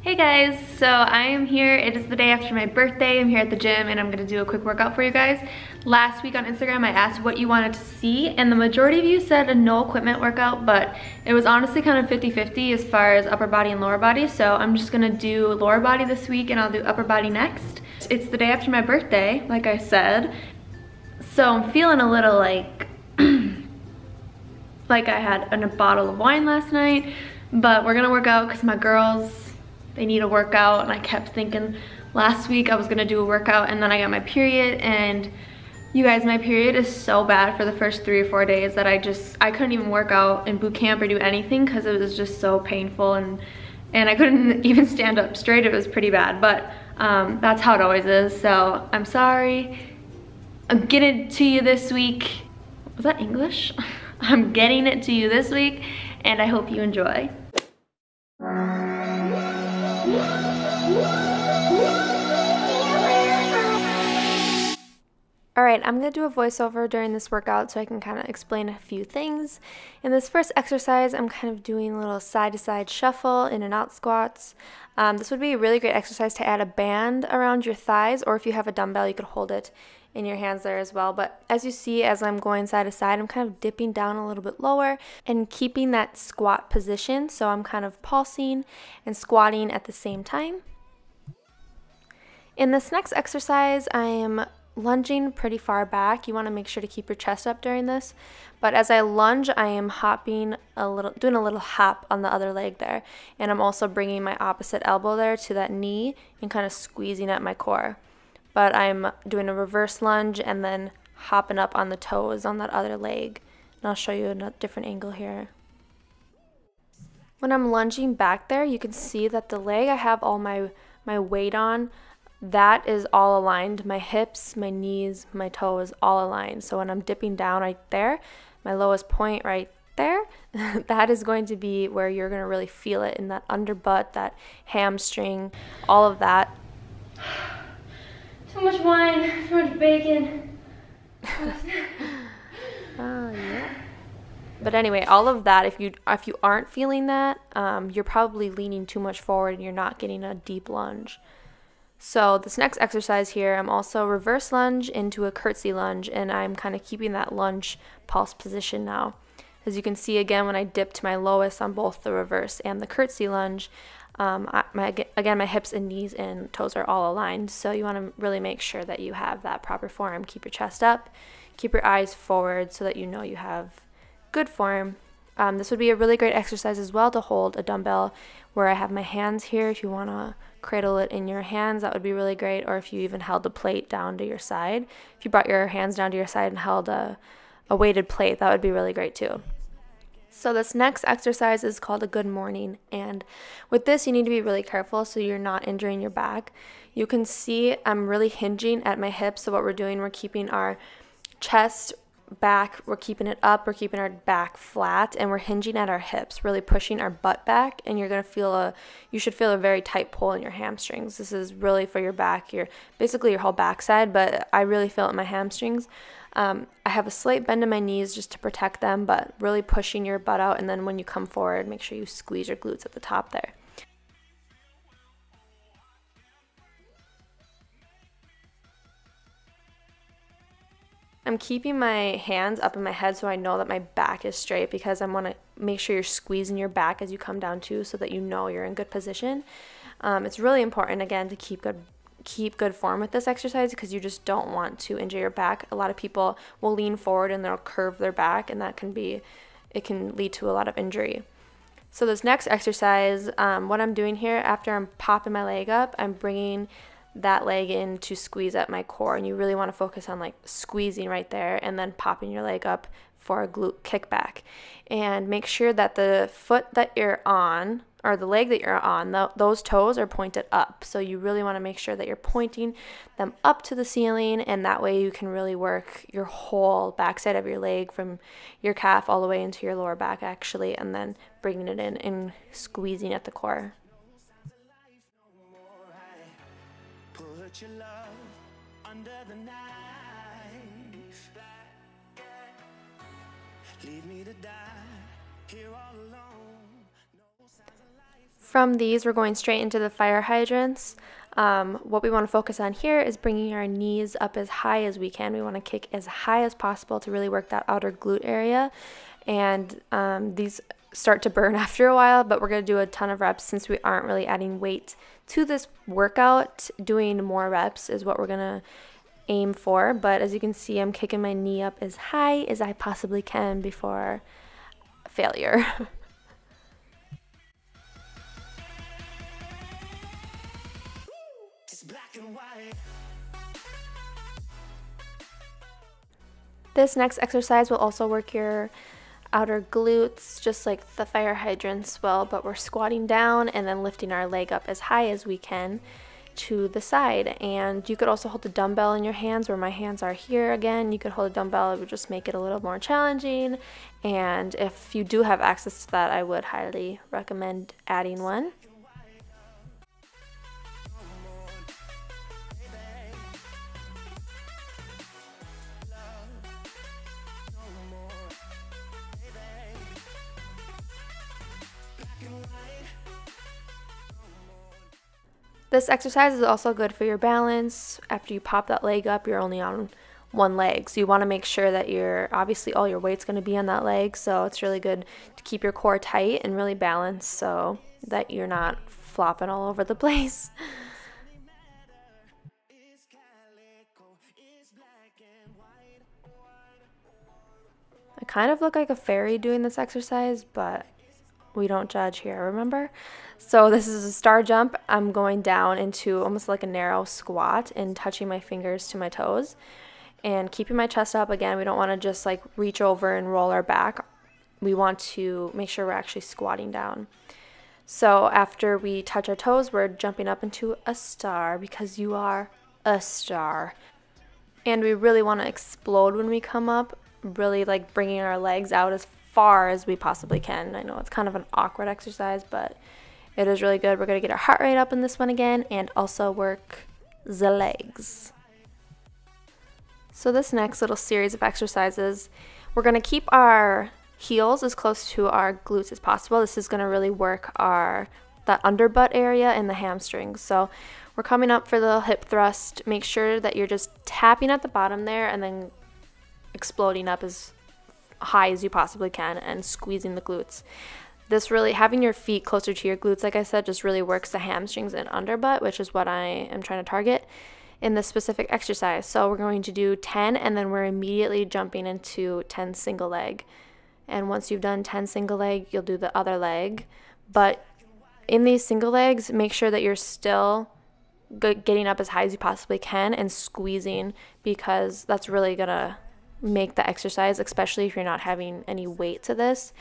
Hey guys, so I am here. It is the day after my birthday. I'm here at the gym and I'm gonna do a quick workout for you guys. Last week on Instagram I asked what you wanted to see and the majority of you said a no equipment workout, but it was honestly kind of 50-50 as far as upper body and lower body. So I'm just gonna do lower body this week and I'll do upper body next. It's the day after my birthday, like I said. So I'm feeling a little like I had a bottle of wine last night, but we're gonna work out because my girls, they need a workout, and I kept thinking last week I was gonna do a workout and then I got my period, and you guys, my period is so bad for the first 3 or 4 days that I couldn't even work out in boot camp or do anything because it was just so painful, and I couldn't even stand up straight. It was pretty bad, but that's how it always is, so I'm sorry. I'm getting it to you this week. Was that English? I'm getting it to you this week and I hope you enjoy. Alright, I'm going to do a voiceover during this workout so I can kind of explain a few things. In this first exercise, I'm kind of doing a little side-to-side shuffle, in and out squats. This would be a really great exercise to add a band around your thighs, or if you have a dumbbell, you could hold it in your hands there as well. But as you see, as I'm going side to side, I'm kind of dipping down a little bit lower and keeping that squat position. So I'm kind of pulsing and squatting at the same time. In this next exercise, I am lunging pretty far back. You want to make sure to keep your chest up during this. But as I lunge, I am hopping a little, doing a little hop on the other leg there. And I'm also bringing my opposite elbow there to that knee and kind of squeezing at my core. But I'm doing a reverse lunge and then hopping up on the toes on that other leg. And I'll show you a different angle here. When I'm lunging back there, you can see that the leg I have all my weight on, that is all aligned. My hips, my knees, my toes, all aligned. So when I'm dipping down right there, my lowest point right there, that is going to be where you're going to really feel it in that under butt, that hamstring, all of that. Too much wine, too much bacon. Yeah. But anyway, all of that, if you aren't feeling that, you're probably leaning too much forward and you're not getting a deep lunge. So this next exercise here, I'm also reverse lunge into a curtsy lunge, and I'm kind of keeping that lunge pulse position now. As you can see again, when I dip to my lowest on both the reverse and the curtsy lunge, again, my hips and knees and toes are all aligned. So you want to really make sure that you have that proper form. Keep your chest up, keep your eyes forward so that you know you have good form. This would be a really great exercise as well to hold a dumbbell where I have my hands here. If you want to cradle it in your hands, that would be really great. Or if you even held the plate down to your side. If you brought your hands down to your side and held a weighted plate, that would be really great too. So this next exercise is called a good morning, and with this you need to be really careful so you're not injuring your back. You can see I'm really hinging at my hips, so what we're doing, we're keeping our chest back, we're keeping it up, we're keeping our back flat, and we're hinging at our hips, really pushing our butt back, and you should feel a very tight pull in your hamstrings. This is really for your back, basically your whole backside, but I really feel it in my hamstrings. I have a slight bend in my knees just to protect them, but really pushing your butt out, and then when you come forward, make sure you squeeze your glutes at the top there. I'm keeping my hands up in my head so I know that my back is straight, because I want to make sure you're squeezing your back as you come down too, so that you know you're in good position. It's really important, again, to keep good form with this exercise, because you just don't want to injure your back. A lot of people will lean forward and they'll curve their back, and it can lead to a lot of injury. So this next exercise, what I'm doing here, after I'm popping my leg up, I'm bringing that leg in to squeeze at my core, and you really want to focus on like squeezing right there and then popping your leg up for a glute kickback. And make sure that the foot that you're on, or the leg that you're on, those toes are pointed up. So you really want to make sure that you're pointing them up to the ceiling, and that way you can really work your whole backside of your leg from your calf all the way into your lower back actually, and then bringing it in and squeezing at the core. Put your love under the knife. Leave me to die here all alone. From these, we're going straight into the fire hydrants. What we want to focus on here is bringing our knees up as high as we can. We want to kick as high as possible to really work that outer glute area. And these start to burn after a while, but we're going to do a ton of reps since we aren't really adding weight to this workout. Doing more reps is what we're going to aim for. But as you can see, I'm kicking my knee up as high as I possibly can before failure. This next exercise will also work your outer glutes, just like the fire hydrants will, but we're squatting down and then lifting our leg up as high as we can to the side. And you could also hold the dumbbell in your hands, where my hands are here. Again, you could hold a dumbbell. It would just make it a little more challenging, and if you do have access to that, I would highly recommend adding one. This exercise is also good for your balance. After you pop that leg up, you're only on one leg. So you want to make sure that obviously all your weight's going to be on that leg. So it's really good to keep your core tight and really balanced so that you're not flopping all over the place. I kind of look like a fairy doing this exercise, but we don't judge here, remember? So this is a star jump. I'm going down into almost like a narrow squat and touching my fingers to my toes and keeping my chest up. Again, we don't want to just like reach over and roll our back. We want to make sure we're actually squatting down. So after we touch our toes, we're jumping up into a star, because you are a star. And we really want to explode when we come up, really like bringing our legs out as far as we possibly can. I know it's kind of an awkward exercise, but it is really good. We're going to get our heart rate up in this one again and also work the legs. So this next little series of exercises, we're going to keep our heels as close to our glutes as possible. This is going to really work that underbutt area and the hamstrings. So we're coming up for the hip thrust. Make sure that you're just tapping at the bottom there and then exploding up as high as you possibly can and squeezing the glutes. This really, having your feet closer to your glutes, like I said, just really works the hamstrings and underbutt, which is what I am trying to target in this specific exercise. So we're going to do 10, and then we're immediately jumping into 10 single leg. And once you've done 10 single leg, you'll do the other leg. But in these single legs, make sure that you're still getting up as high as you possibly can and squeezing, because that's really gonna make the exercise, especially if you're not having any weight to this.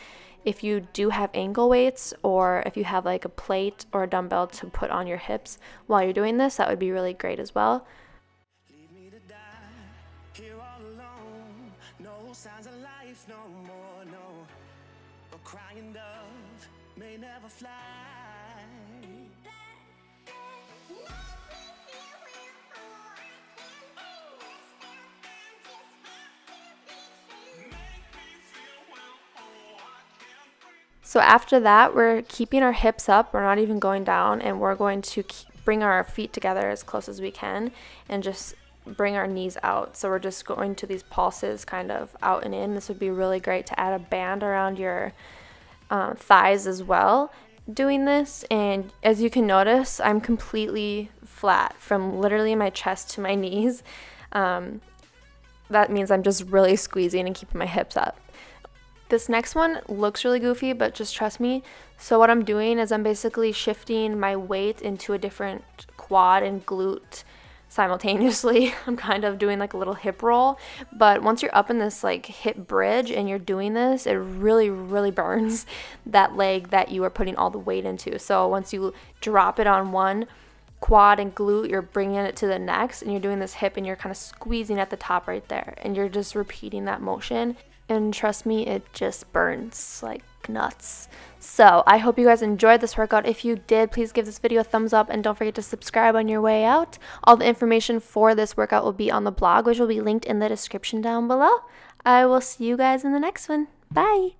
If you do have ankle weights, or if you have like a plate or a dumbbell to put on your hips while you're doing this, that would be really great as well. Leave me to die here all alone. No signs of life no more, no. A crying dove may never fly. So after that, we're keeping our hips up. We're not even going down, and we're going to bring our feet together as close as we can and just bring our knees out. So we're just going to these pulses kind of out and in. This would be really great to add a band around your thighs as well doing this. And as you can notice, I'm completely flat from literally my chest to my knees. That means I'm just really squeezing and keeping my hips up. This next one looks really goofy, but just trust me. So what I'm doing is I'm basically shifting my weight into a different quad and glute simultaneously. I'm kind of doing like a little hip roll, but once you're up in this like hip bridge and you're doing this, it really, really burns that leg that you are putting all the weight into. So once you drop it on one quad and glute, you're bringing it to the next, and you're doing this hip and you're kind of squeezing at the top right there, and you're just repeating that motion. And trust me, it just burns like nuts. So I hope you guys enjoyed this workout. If you did, please give this video a thumbs up and don't forget to subscribe on your way out. All the information for this workout will be on the blog, which will be linked in the description down below. I will see you guys in the next one. Bye.